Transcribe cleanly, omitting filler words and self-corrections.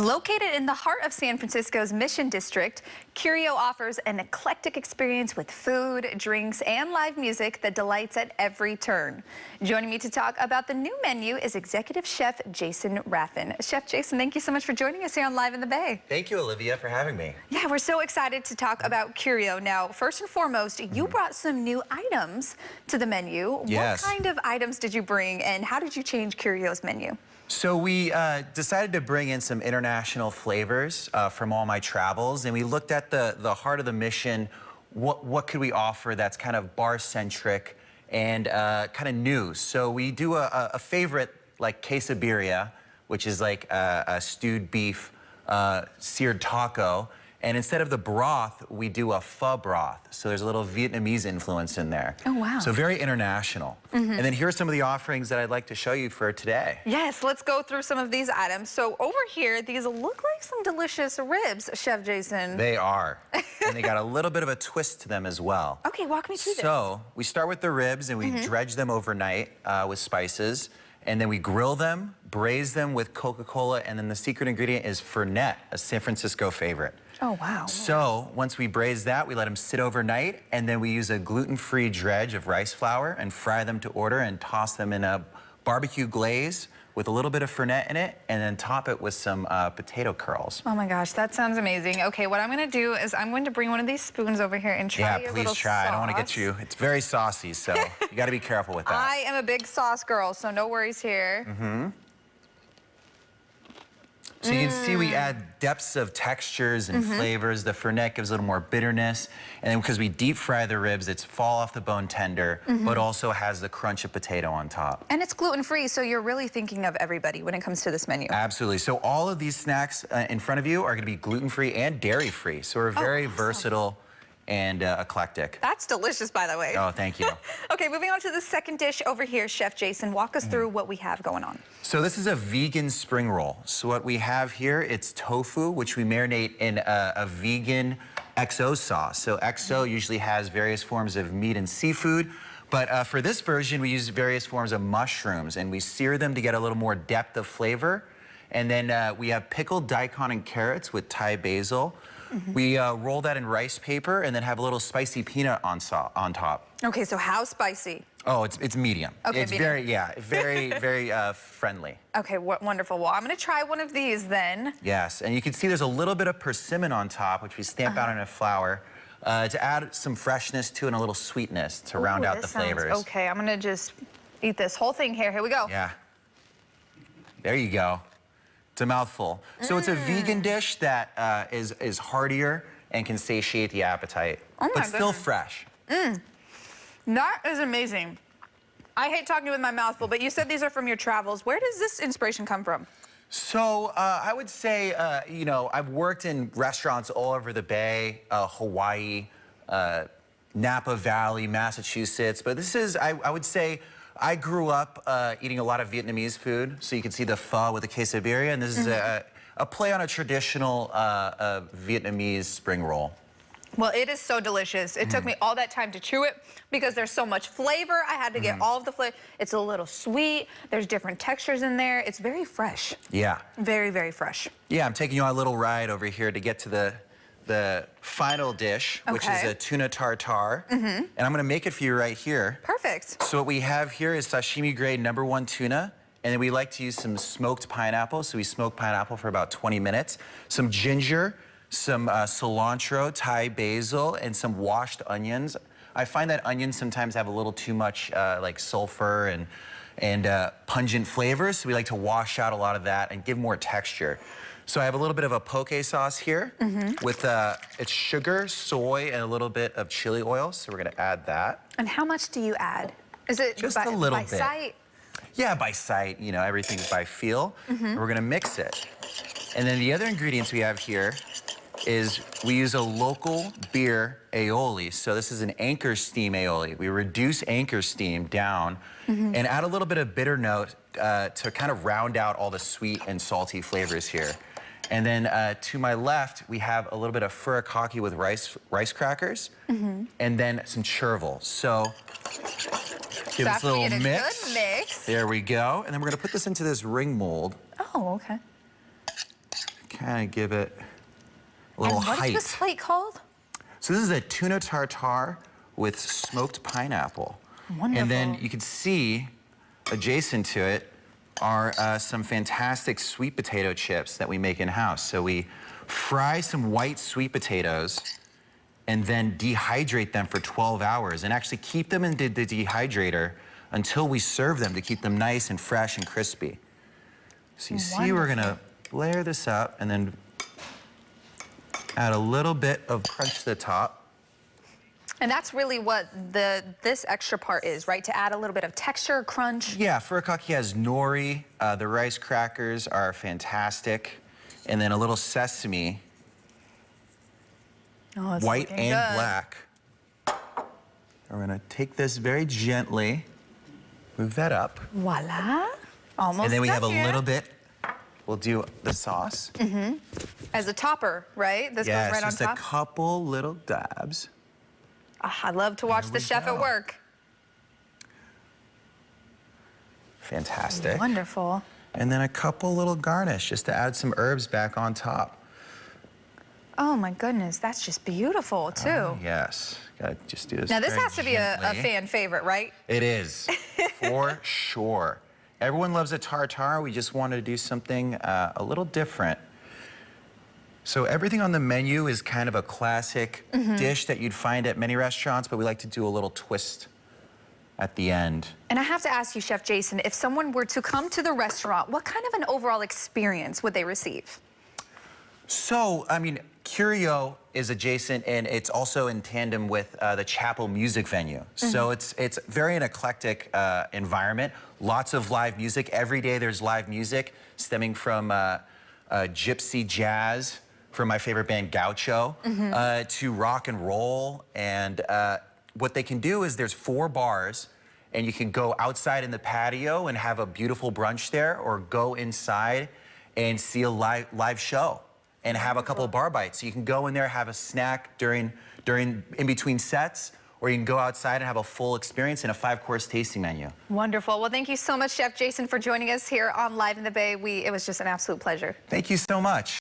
Located in the heart of San Francisco's Mission District, Curio offers an eclectic experience with food, drinks, and live music that delights at every turn. Joining me to talk about the new menu is Executive Chef Jason Raffin. Chef Jason, thank you so much for joining us here on Live in the Bay. Thank you, Olivia, for having me. Yeah, we're so excited to talk about Curio. Now, first and foremost, you brought some new items to the menu. Yes. What kind of items did you bring, and how did you change Curio's menu? So we decided to bring in some international flavors from all my travels, and we looked at the heart of the mission. What could we offer that's kind of bar-centric and kind of new? So we do a favorite like quesadilla, which is like a stewed beef seared taco. And instead of the broth, we do a pho broth. So there's a little Vietnamese influence in there. Oh, wow. So very international. And then here are some of the offerings that I'd like to show you for today. Yes, let's go through some of these items. So over here, these look like some delicious ribs, Chef Jason. They are. And they got a little bit of a twist to them as well. Okay, walk me through this. So we start with the ribs and we dredge them overnight with spices. And then we grill them, braise them with Coca-Cola, and then the secret ingredient is Fernet, a San Francisco favorite. Oh, wow. So once we braise that, we let them sit overnight, and then we use a gluten-free dredge of rice flour and fry them to order and toss them in a barbecue glaze with a little bit of Fernet in it, and then top it with some potato curls. Oh my gosh, that sounds amazing. Okay, what I'm gonna do is I'm going to bring one of these spoons over here and try your little please try. sauce. I don't want to get you. It's very saucy, so you got to be careful with that. I am a big sauce girl, so no worries here. So you can see we add depths of textures and flavors. The Fernet gives a little more bitterness. And then because we deep fry the ribs, it's fall off the bone tender, but also has the crunch of potato on top. And it's gluten-free, so you're really thinking of everybody when it comes to this menu. Absolutely. So all of these snacks in front of you are going to be gluten-free and dairy-free. So we're very versatile and eclectic. That's delicious, by the way. Oh, thank you. Okay, moving on to the second dish over here, Chef Jason. Walk us through what we have going on. So this is a vegan spring roll. So what we have here, it's tofu, which we marinate in a vegan XO sauce. So XO usually has various forms of meat and seafood, but for this version, we use various forms of mushrooms, and we sear them to get a little more depth of flavor. And then we have pickled daikon and carrots with Thai basil. We roll that in rice paper and then have a little spicy peanut on top. Okay, so how spicy? Oh, it's medium. Okay, it's medium. very friendly. Okay, wonderful. Well, I'm gonna try one of these then. Yes, and you can see there's a little bit of persimmon on top, which we stamp out in a flour to add some freshness to and a little sweetness to round out the flavors. Okay, I'm gonna just eat this whole thing here. Here we go. Yeah. There you go. It's a mouthful. So it's a vegan dish that is heartier and can satiate the appetite, but still fresh. That is amazing. I hate talking with my mouth full, but you said these are from your travels. Where does this inspiration come from? So I would say, you know, I've worked in restaurants all over the Bay, Hawaii, Napa Valley, Massachusetts, but this is, I would say, I grew up eating a lot of Vietnamese food, so you can see the pho with the quesadilla, and this is a play on a traditional Vietnamese spring roll. Well, it is so delicious. It took me all that time to chew it because there's so much flavor. I had to get all of the flavor. It's a little sweet. There's different textures in there. It's very fresh. Yeah. Very fresh. Yeah, I'm taking you on a little ride over here to get to the final dish, which is a tuna tartare. And I'm gonna make it for you right here. Perfect. So what we have here is sashimi grade #1 tuna, and then we like to use some smoked pineapple. So we smoke pineapple for about 20 minutes. Some ginger, some cilantro, Thai basil, and some washed onions. I find that onions sometimes have a little too much like sulfur and pungent flavors, so we like to wash out a lot of that and give more texture. So I have a little bit of a poke sauce here with it's sugar, soy, and a little bit of chili oil. So we're gonna add that. And how much do you add? Is it just a little bit? Sight? Yeah, by sight. You know, everything's by feel. And we're gonna mix it. And then the other ingredients we have here is we use a local beer aioli. So this is an anchor steam aioli. We reduce anchor steam down and add a little bit of bitter note to kind of round out all the sweet and salty flavors here. And then to my left, we have a little bit of furikake with rice crackers, and then some chervil. So give this a little mix. Good mix. There we go. And then we're gonna put this into this ring mold. Oh, okay. kind of give it a little And what height. is this plate called? So this is a tuna tartare with smoked pineapple. Wonderful. And then you can see adjacent to it are some fantastic sweet potato chips that we make in-house. So we fry some white sweet potatoes and then dehydrate them for 12 hours and actually keep them in the dehydrator until we serve them to keep them nice and fresh and crispy. So you see we're gonna layer this up and then add a little bit of crunch to the top. And that's really what this extra part is, right? To add a little bit of texture, crunch. Yeah, furikake has nori. The rice crackers are fantastic. And then a little sesame, white and black. We're gonna take this very gently, move that up. Voila. Almost. And then we have a done here. little bit, we'll do the sauce. As a topper, right? This goes right on just top. a couple little dabs. I love to watch the chef at work. Fantastic. Wonderful. And then a couple little garnish just to add some herbs back on top. Oh my goodness, that's just beautiful too. Yes, gotta just do this. Now this very has to be a gently. fan favorite, right? It is, for sure. Everyone loves a tartare. We just wanted to do something a little different. So everything on the menu is kind of a classic dish that you'd find at many restaurants, but we like to do a little twist at the end. And I have to ask you, Chef Jason, if someone were to come to the restaurant, what kind of an overall experience would they receive? So, I mean, Curio is adjacent and it's also in tandem with the chapel music venue. So it's very an eclectic environment. Lots of live music. Every day there's live music stemming from gypsy jazz, from my favorite band Gaucho, to rock and roll. And what they can do is there's 4 bars and you can go outside in the patio and have a beautiful brunch there, or go inside and see a live show and have a couple bar bites. So you can go in there, have a snack in between sets, or you can go outside and have a full experience in a 5-course tasting menu. Wonderful. Well, thank you so much, Chef Jason, for joining us here on Live in the Bay. It was just an absolute pleasure. Thank you so much.